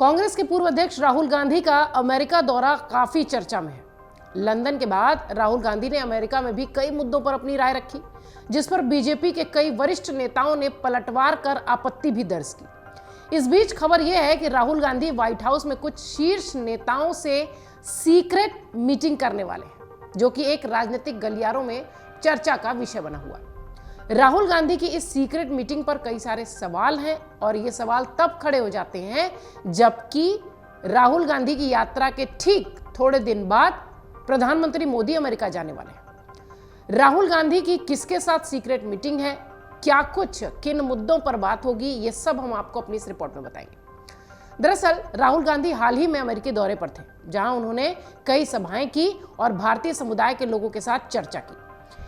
कांग्रेस के पूर्व अध्यक्ष राहुल गांधी का अमेरिका दौरा काफी चर्चा में है। लंदन के बाद राहुल गांधी ने अमेरिका में भी कई मुद्दों पर अपनी राय रखी, जिस पर बीजेपी के कई वरिष्ठ नेताओं ने पलटवार कर आपत्ति भी दर्ज की। इस बीच खबर यह है कि राहुल गांधी व्हाइट हाउस में कुछ शीर्ष नेताओं से सीक्रेट मीटिंग करने वाले हैं, जो कि एक राजनीतिक गलियारों में चर्चा का विषय बना हुआ है। राहुल गांधी की इस सीक्रेट मीटिंग पर कई सारे सवाल हैं और ये सवाल तब खड़े हो जाते हैं जबकि राहुल गांधी की यात्रा के ठीक थोड़े दिन बाद प्रधानमंत्री मोदी अमेरिका जाने वाले हैं। राहुल गांधी की किसके साथ सीक्रेट मीटिंग है, क्या कुछ किन मुद्दों पर बात होगी, ये सब हम आपको अपनी इस रिपोर्ट में बताएंगे। दरअसल राहुल गांधी हाल ही में अमेरिकी दौरे पर थे, जहां उन्होंने कई सभाएं की और भारतीय समुदाय के लोगों के साथ चर्चा की।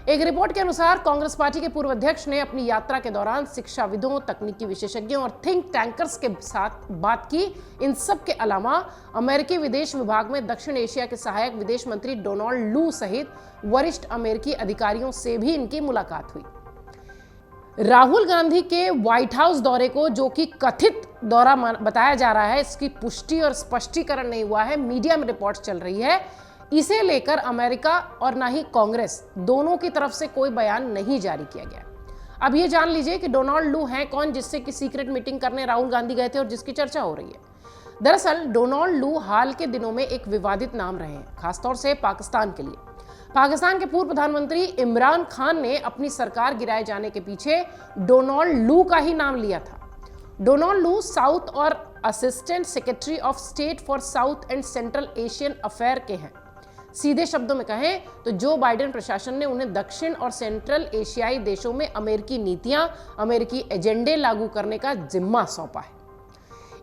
एक रिपोर्ट के अनुसार कांग्रेस पार्टी के पूर्व अध्यक्ष ने अपनी यात्रा के दौरान शिक्षाविदों, तकनीकी विशेषज्ञों और थिंक टैंकर्स के साथ बात की। इन सब के अलावा अमेरिकी विदेश विभाग में दक्षिण एशिया के सहायक विदेश मंत्री डोनाल्ड लू सहित वरिष्ठ अमेरिकी अधिकारियों से भी इनकी मुलाकात हुई। राहुल गांधी के व्हाइट हाउस दौरे को, जो कि कथित दौरा बताया जा रहा है, इसकी पुष्टि और स्पष्टीकरण नहीं हुआ है, मीडिया में रिपोर्ट चल रही है। इसे लेकर अमेरिका और ना ही कांग्रेस दोनों की तरफ से कोई बयान नहीं जारी किया गया। अब ये जान लीजिए कि डोनाल्ड लू हैं कौन, जिससे कि सीक्रेट मीटिंग करने राहुल गांधी गए थे और जिसकी चर्चा हो रही है। दरअसल डोनाल्ड लू हाल के दिनों में एक विवादित नाम रहे हैं, खासतौर से पाकिस्तान के लिए। पाकिस्तान के पूर्व प्रधानमंत्री इमरान खान ने अपनी सरकार गिराए जाने के पीछे डोनाल्ड लू का ही नाम लिया था। डोनाल्ड लू साउथ और assistant secretary of state for south and central Asian affair के हैं। सीधे शब्दों में कहें तो जो बाइडेन प्रशासन ने उन्हें दक्षिण और सेंट्रल एशियाई देशों में अमेरिकी नीतियां, अमेरिकी एजेंडे लागू करने का जिम्मा सौंपा है।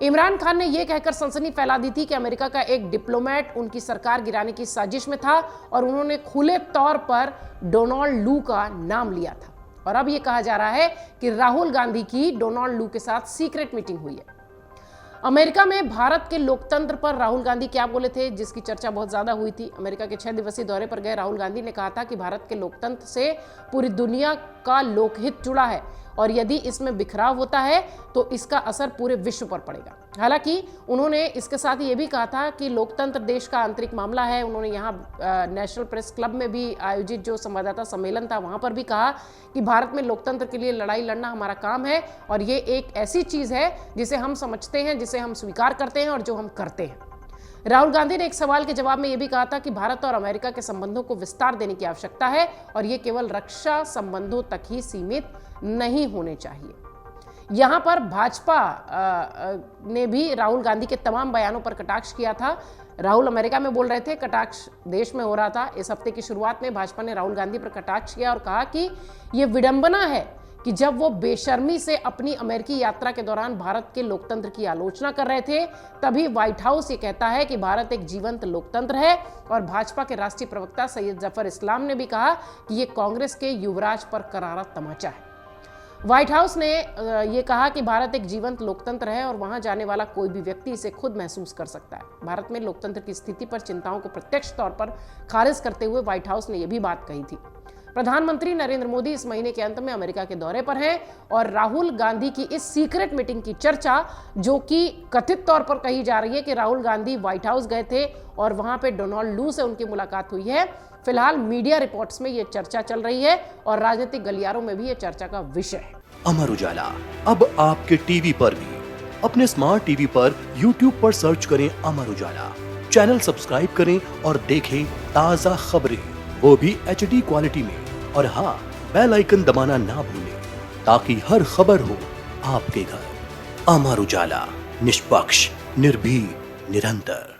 इमरान खान ने यह कहकर सनसनी फैला दी थी कि अमेरिका का एक डिप्लोमेट उनकी सरकार गिराने की साजिश में था और उन्होंने खुले तौर पर डोनाल्ड लू का नाम लिया था। और अब यह कहा जा रहा है कि राहुल गांधी की डोनाल्ड लू के साथ सीक्रेट मीटिंग हुई है। अमेरिका में भारत के लोकतंत्र पर राहुल गांधी क्या बोले थे, जिसकी चर्चा बहुत ज्यादा हुई थी। अमेरिका के 6 दिवसीय दौरे पर गए राहुल गांधी ने कहा था कि भारत के लोकतंत्र से पूरी दुनिया का लोकहित जुड़ा है और यदि इसमें बिखराव होता है तो इसका असर पूरे विश्व पर पड़ेगा। हालांकि उन्होंने इसके साथ ये भी कहा था कि लोकतंत्र देश का आंतरिक मामला है। उन्होंने यहाँ नेशनल प्रेस क्लब में भी आयोजित जो संवाददाता सम्मेलन था, वहाँ पर भी कहा कि भारत में लोकतंत्र के लिए लड़ाई लड़ना हमारा काम है और ये एक ऐसी चीज़ है जिसे हम समझते हैं, जिसे हम स्वीकार करते हैं और जो हम करते हैं। राहुल गांधी ने एक सवाल के जवाब में यह भी कहा था कि भारत और अमेरिका के संबंधों को विस्तार देने की आवश्यकता है और ये केवल रक्षा संबंधों तक ही सीमित नहीं होने चाहिए। यहाँ पर भाजपा ने भी राहुल गांधी के तमाम बयानों पर कटाक्ष किया था। राहुल अमेरिका में बोल रहे थे, कटाक्ष देश में हो रहा था। इस हफ्ते की शुरुआत में भाजपा ने राहुल गांधी पर कटाक्ष किया और कहा कि ये विडंबना है कि जब वो बेशर्मी से अपनी अमेरिकी यात्रा के दौरान भारत के लोकतंत्र की आलोचना कर रहे थे, तभी व्हाइट हाउस ये कहता है कि भारत एक जीवंत लोकतंत्र है। और भाजपा के राष्ट्रीय प्रवक्ता सैयद जफर इस्लाम ने भी कहा कि ये कांग्रेस के युवराज पर करारा तमाचा है। व्हाइट हाउस ने ये कहा कि भारत एक जीवंत लोकतंत्र है और वहां जाने वाला कोई भी व्यक्ति इसे खुद महसूस कर सकता है। भारत में लोकतंत्र की स्थिति पर चिंताओं को प्रत्यक्ष तौर पर खारिज करते हुए व्हाइट हाउस ने यह भी बात कही थी। प्रधानमंत्री नरेंद्र मोदी इस महीने के अंत में अमेरिका के दौरे पर हैं और राहुल गांधी की इस सीक्रेट मीटिंग की चर्चा, जो कि कथित तौर पर कही जा रही है कि राहुल गांधी व्हाइट हाउस गए थे और वहां पे डोनाल्ड लू से उनकी मुलाकात हुई है, फिलहाल मीडिया रिपोर्ट्स में यह चर्चा चल रही है और राजनीतिक गलियारों में भी यह चर्चा का विषय है। अमर उजाला अब आपके टीवी पर भी। अपने स्मार्ट टीवी पर YouTube पर सर्च करें अमर उजाला, चैनल सब्सक्राइब करें और देखें ताज़ा खबरें, वो भी HD क्वालिटी में। और हाँ, बेल आइकन दबाना ना भूलें ताकि हर खबर हो आपके घर। अमर उजाला, निष्पक्ष, निर्भीक, निरंतर।